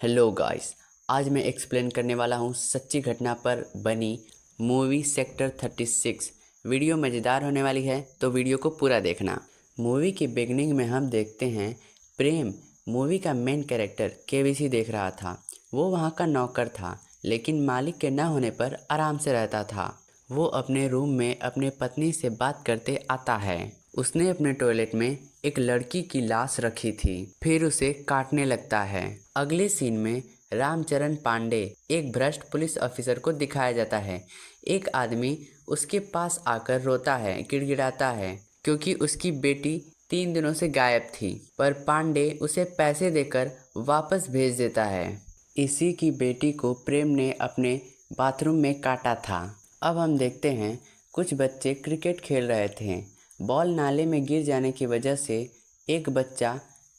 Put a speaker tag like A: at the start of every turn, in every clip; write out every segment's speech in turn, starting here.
A: Hello guys. आज मैं explain करने वाला हूँ सच्ची घटना पर बनी मूवी सेक्टर 36। वीडियो मज़ेदार होने वाली है तो वीडियो को पूरा देखना। मूवी की बिगनिंग में हम देखते हैं प्रेम मूवी का मेन कैरेक्टर केबीसी देख रहा था। वो वहाँ का नौकर था, लेकिन मालिक के न होने पर आराम से रहता था। वो अपने रूम में अपने पत्नी से बात करते आता है। उसने अपने टॉयलेट में एक लड़की की लाश रखी थी, फिर उसे काटने लगता है। अगले सीन में रामचरण पांडे एक भ्रष्ट पुलिस ऑफिसर को दिखाया जाता है। एक आदमी उसके पास आकर रोता है, गिड़गिड़ाता है, क्योंकि उसकी बेटी 3 दिनों से गायब थी, पर पांडे उसे पैसे देकर वापस भेज देता है। इसी की बेटी को प्रेम ने अपने बाथरूम में काटा था। अब हम देखते हैं कुछ बच्चे क्रिकेट खेल रहे थे। बॉल नाले में गिर जाने की वजह से एक बच्चा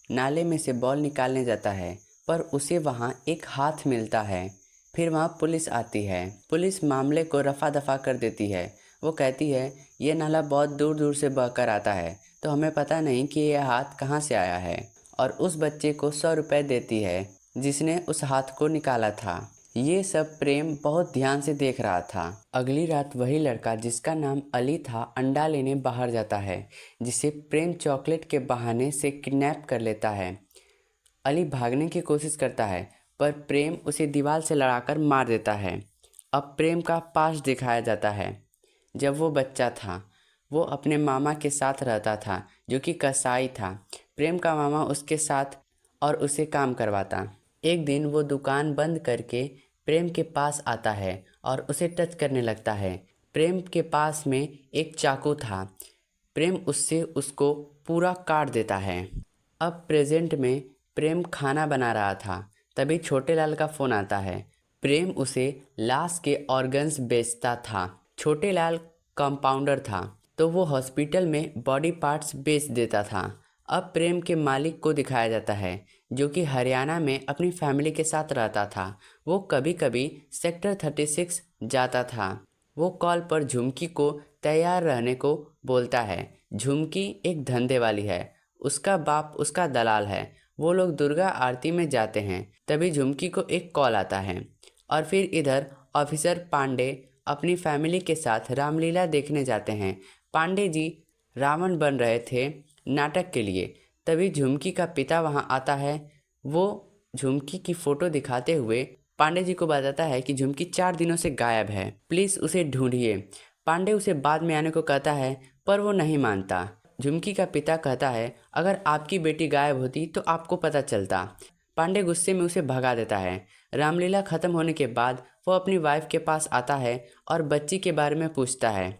A: नाले में से बॉल निकालने जाता है, पर उसे वहाँ एक हाथ मिलता है। फिर वहाँ पुलिस आती है। पुलिस मामले को रफा दफा कर देती है। वो कहती है ये नाला बहुत दूर दूर से बहकर आता है, तो हमें पता नहीं कि यह हाथ कहाँ से आया है, और उस बच्चे को 100 रुपये देती है जिसने उस हाथ को निकाला था। ये सब प्रेम बहुत ध्यान से देख रहा था। अगली रात वही लड़का जिसका नाम अली था अंडा लेने बाहर जाता है, जिसे प्रेम चॉकलेट के बहाने से किडनैप कर लेता है। अली भागने की कोशिश करता है, पर प्रेम उसे दीवार से लड़ाकर मार देता है। अब प्रेम का पास्ट दिखाया जाता है। जब वो बच्चा था, वो अपने मामा के साथ रहता था, जो कि कसाई था। प्रेम का मामा उसके साथ और उसे काम करवाता। एक दिन वो दुकान बंद करके प्रेम के पास आता है और उसे टच करने लगता है। प्रेम के पास में एक चाकू था। प्रेम उससे उसको पूरा काट देता है। अब प्रेजेंट में प्रेम खाना बना रहा था, तभी छोटे लाल का फ़ोन आता है। प्रेम उसे लाश के ऑर्गन्स बेचता था। छोटे लाल कंपाउंडर था, तो वो हॉस्पिटल में बॉडी पार्ट्स बेच देता था। अब प्रेम के मालिक को दिखाया जाता है, जो कि हरियाणा में अपनी फैमिली के साथ रहता था। वो कभी कभी सेक्टर 36 जाता था। वो कॉल पर झुमकी को तैयार रहने को बोलता है। झुमकी एक धंधे वाली है, उसका बाप उसका दलाल है। वो लोग दुर्गा आरती में जाते हैं, तभी झुमकी को एक कॉल आता है। और फिर इधर ऑफिसर पांडे अपनी फैमिली के साथ रामलीला देखने जाते हैं। पांडे जी रावण बन रहे थे नाटक के लिए, तभी झुमकी का पिता वहां आता है। वो झुमकी की फ़ोटो दिखाते हुए पांडे जी को बताता है कि झुमकी 4 दिनों से गायब है, प्लीज़ उसे ढूंढिए। पांडे उसे बाद में आने को कहता है, पर वो नहीं मानता। झुमकी का पिता कहता है अगर आपकी बेटी गायब होती तो आपको पता चलता। पांडे गुस्से में उसे भगा देता है। रामलीला ख़त्म होने के बाद वो अपनी वाइफ के पास आता है और बच्ची के बारे में पूछता है,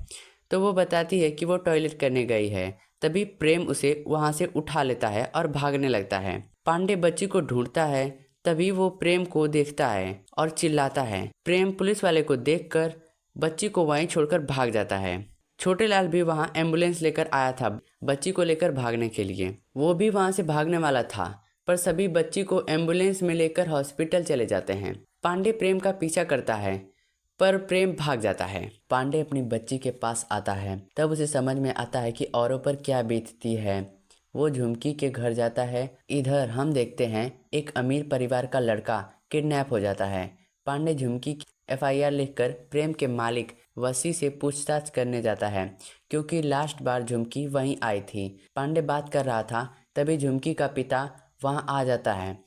A: तो वो बताती है कि वो टॉयलेट करने गई है। तभी प्रेम उसे वहाँ से उठा लेता है और भागने लगता है। पांडे बच्ची को ढूंढता है, तभी वो प्रेम को देखता है और चिल्लाता है। प्रेम पुलिस वाले को देखकर बच्ची को वहीं छोड़कर भाग जाता है। छोटे लाल भी वहाँ एम्बुलेंस लेकर आया था बच्ची को लेकर भागने के लिए। वो भी वहाँ से भागने वाला था, पर सभी बच्ची को एम्बुलेंस में लेकर हॉस्पिटल चले जाते हैं। पांडे प्रेम का पीछा करता है, पर प्रेम भाग जाता है। पांडे अपनी बच्ची के पास आता है, तब उसे समझ में आता है कि औरों पर क्या बीतती है। वो झुमकी के घर जाता है। इधर हम देखते हैं एक अमीर परिवार का लड़का किडनैप हो जाता है। पांडे झुमकी की एफआईआर लिखकर प्रेम के मालिक वसी से पूछताछ करने जाता है, क्योंकि लास्ट बार झुमकी वहीं आई थी। पांडे बात कर रहा था, तभी झुमकी का पिता वहां आ जाता है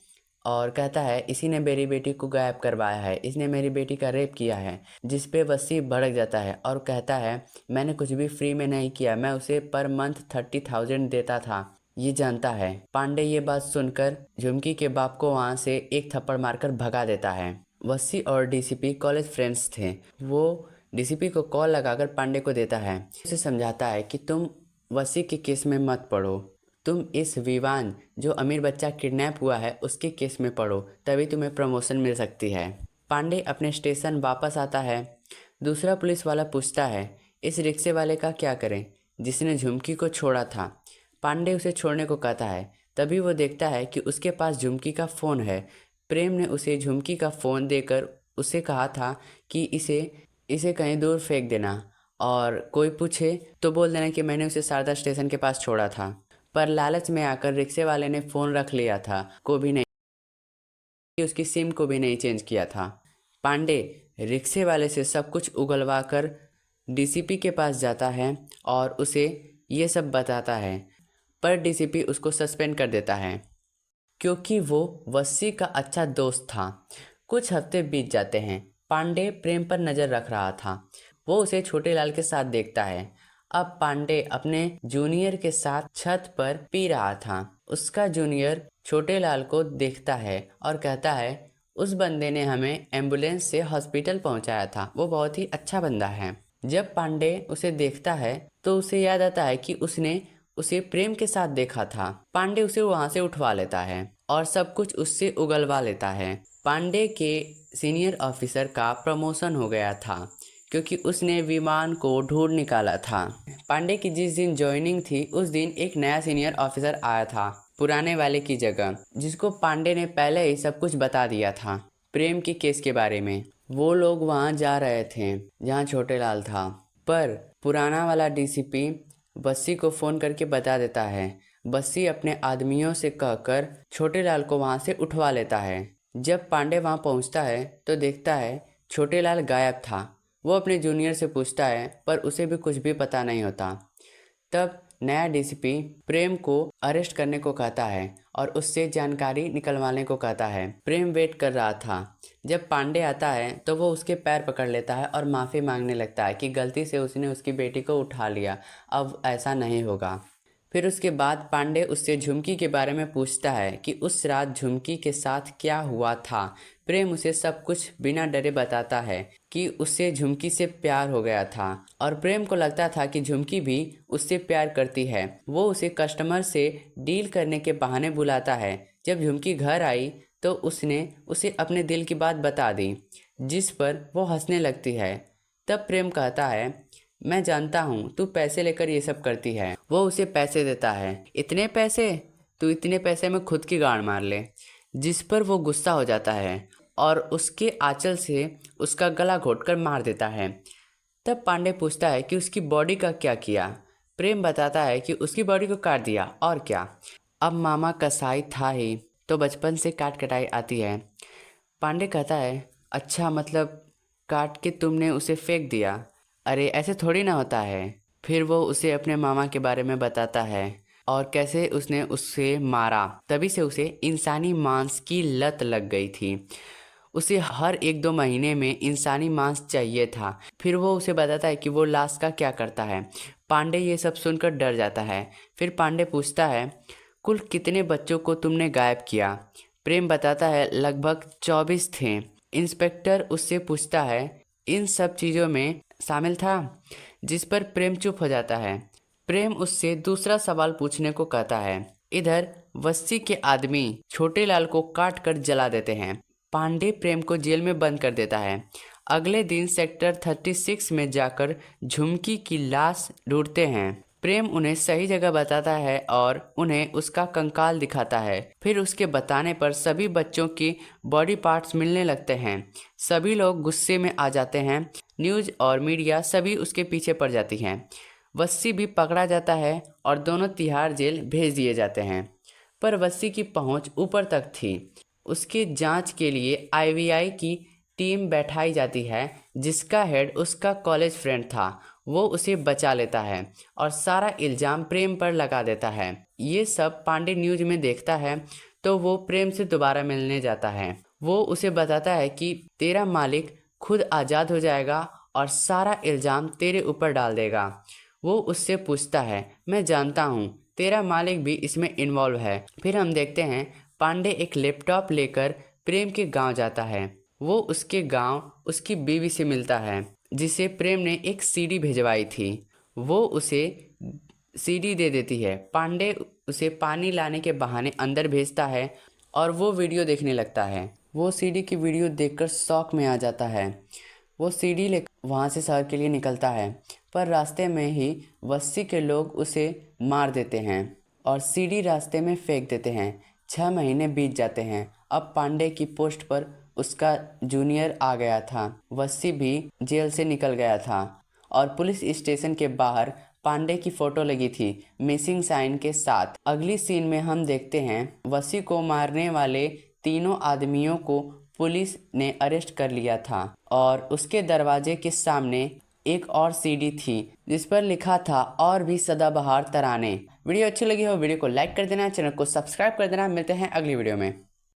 A: और कहता है इसी ने मेरी बेटी को गायब करवाया है, इसने मेरी बेटी का रेप किया है। जिस पे वसी भड़क जाता है और कहता है मैंने कुछ भी फ्री में नहीं किया, मैं उसे पर मंथ 30,000 देता था, ये जानता है। पांडे ये बात सुनकर झुमकी के बाप को वहाँ से एक थप्पड़ मारकर भगा देता है। वसी और डीसीपी कॉलेज फ्रेंड्स थे। वो डीसीपी को कॉल लगाकर पांडे को देता है। उसे समझाता है कि तुम वसी के केस में मत पड़ो, तुम इस विवान जो अमीर बच्चा किडनैप हुआ है उसके केस में पढ़ो, तभी तुम्हें प्रमोशन मिल सकती है। पांडे अपने स्टेशन वापस आता है। दूसरा पुलिस वाला पूछता है इस रिक्शे वाले का क्या करें जिसने झुमकी को छोड़ा था। पांडे उसे छोड़ने को कहता है, तभी वो देखता है कि उसके पास झुमकी का फ़ोन है। प्रेम ने उसे झुमकी का फ़ोन देकर उसे कहा था कि इसे इसे कहीं दूर फेंक देना, और कोई पूछे तो बोल देना कि मैंने उसे शारदा स्टेशन के पास छोड़ा था। पर लालच में आकर रिक्शे वाले ने फ़ोन रख लिया था, को भी नहीं कि उसकी सिम को भी नहीं चेंज किया था। पांडे रिक्शे वाले से सब कुछ उगलवा कर डीसीपी के पास जाता है और उसे ये सब बताता है, पर डीसीपी उसको सस्पेंड कर देता है क्योंकि वो वस्सी का अच्छा दोस्त था। कुछ हफ्ते बीत जाते हैं। पांडे प्रेम पर नज़र रख रहा था। वो उसे छोटे लाल के साथ देखता है। अब पांडे अपने जूनियर के साथ छत पर पी रहा था। उसका जूनियर छोटे लाल को देखता है और कहता है, उस बंदे ने हमें एम्बुलेंस से हॉस्पिटल पहुंचाया था, वो बहुत ही अच्छा बंदा है। जब पांडे उसे देखता है तो उसे याद आता है कि उसने उसे प्रेम के साथ देखा था। पांडे उसे वहां से उठवा लेता है और सब कुछ उससे उगलवा लेता है। पांडे के सीनियर ऑफिसर का प्रमोशन हो गया था क्योंकि उसने विमान को ढूंढ निकाला था। पांडे की जिस दिन ज्वाइनिंग थी उस दिन एक नया सीनियर ऑफिसर आया था पुराने वाले की जगह, जिसको पांडे ने पहले ही सब कुछ बता दिया था प्रेम के केस के बारे में। वो लोग वहां जा रहे थे जहां छोटे लाल था, पर पुराना वाला डीसीपी बस्सी को फ़ोन करके बता देता है। बस्सी अपने आदमियों से कहकर छोटे लाल को वहां से उठवा लेता है। जब पांडे वहां पहुंचता है तो देखता है छोटे लाल गायब था। वो अपने जूनियर से पूछता है पर उसे भी कुछ भी पता नहीं होता। तब नया डीसीपी प्रेम को अरेस्ट करने को कहता है और उससे जानकारी निकलवाने को कहता है। प्रेम वेट कर रहा था। जब पांडे आता है तो वो उसके पैर पकड़ लेता है और माफ़ी मांगने लगता है कि गलती से उसने उसकी बेटी को उठा लिया, अब ऐसा नहीं होगा। फिर उसके बाद पांडे उससे झुमकी के बारे में पूछता है कि उस रात झुमकी के साथ क्या हुआ था। प्रेम उसे सब कुछ बिना डरे बताता है कि उससे झुमकी से प्यार हो गया था और प्रेम को लगता था कि झुमकी भी उससे प्यार करती है। वो उसे कस्टमर से डील करने के बहाने बुलाता है। जब झुमकी घर आई तो उसने उसे अपने दिल की बात बता दी, जिस पर वो हंसने लगती है। तब प्रेम कहता है, मैं जानता हूँ तू पैसे लेकर ये सब करती है। वो उसे पैसे देता है। इतने पैसे? तू इतने पैसे में खुद की गाड़ मार ले। जिस पर वो गुस्सा हो जाता है और उसके आंचल से उसका गला घोंटकर मार देता है। तब पांडे पूछता है कि उसकी बॉडी का क्या किया। प्रेम बताता है कि उसकी बॉडी को काट दिया और क्या, अब मामा कसाई था ही तो बचपन से काट कटाई आती है। पांडे कहता है, अच्छा मतलब काट के तुमने उसे फेंक दिया? अरे ऐसे थोड़ी ना होता है। फिर वो उसे अपने मामा के बारे में बताता है और कैसे उसने उससे मारा। तभी से उसे इंसानी मांस की लत लग गई थी। उसे हर 1-2 महीने में इंसानी मांस चाहिए था। फिर वो उसे बताता है कि वो लाश का क्या करता है। पांडे ये सब सुनकर डर जाता है। फिर पांडे पूछता है, कुल कितने बच्चों को तुमने गायब किया? प्रेम बताता है, लगभग 24 थे। इंस्पेक्टर उससे पूछता है, इन सब चीज़ों में शामिल था? जिस पर प्रेम चुप हो जाता है। प्रेम उससे दूसरा सवाल पूछने को कहता है। इधर वस्सी के आदमी छोटे लाल को काट कर जला देते हैं। पांडे प्रेम को जेल में बंद कर देता है। अगले दिन सेक्टर 36 में जाकर झुमकी की लाश ढूंढते हैं। प्रेम उन्हें सही जगह बताता है और उन्हें उसका कंकाल दिखाता है। फिर उसके बताने पर सभी बच्चों की बॉडी पार्ट्स मिलने लगते हैं। सभी लोग गुस्से में आ जाते हैं। न्यूज़ और मीडिया सभी उसके पीछे पड़ जाती हैं। वस्सी भी पकड़ा जाता है और दोनों तिहाड़ जेल भेज दिए जाते हैं। पर वस्सी की पहुंच ऊपर तक थी। उसकी जांच के लिए आईवीआई की टीम बैठाई जाती है, जिसका हेड उसका कॉलेज फ्रेंड था। वो उसे बचा लेता है और सारा इल्ज़ाम प्रेम पर लगा देता है। ये सब पांडे न्यूज़ में देखता है तो वो प्रेम से दोबारा मिलने जाता है। वो उसे बताता है कि तेरा मालिक खुद आज़ाद हो जाएगा और सारा इल्ज़ाम तेरे ऊपर डाल देगा। वो उससे पूछता है, मैं जानता हूँ तेरा मालिक भी इसमें इन्वॉल्व है। फिर हम देखते हैं पांडे एक लैपटॉप लेकर प्रेम के गांव जाता है। वो उसके गांव उसकी बीवी से मिलता है, जिसे प्रेम ने एक सीडी भिजवाई थी। वो उसे सीडी दे देती है। पांडे उसे पानी लाने के बहाने अंदर भेजता है और वो वीडियो देखने लगता है। वो सीडी की वीडियो देखकर शौक में आ जाता है। वो सीडी लेकर वहाँ से शहर के लिए निकलता है, पर रास्ते में ही वस्सी के लोग उसे मार देते हैं और सीडी रास्ते में फेंक देते हैं। 6 महीने बीत जाते हैं। अब पांडे की पोस्ट पर उसका जूनियर आ गया था। वस्सी भी जेल से निकल गया था और पुलिस स्टेशन के बाहर पांडे की फोटो लगी थी मिसिंग साइन के साथ। अगली सीन में हम देखते हैं वस्सी को मारने वाले तीनों आदमियों को पुलिस ने अरेस्ट कर लिया था और उसके दरवाजे के सामने एक और सीडी थी जिस पर लिखा था और भी सदाबहार तराने। वीडियो अच्छी लगी हो वीडियो को लाइक कर देना, चैनल को सब्सक्राइब कर देना। मिलते हैं अगली वीडियो में।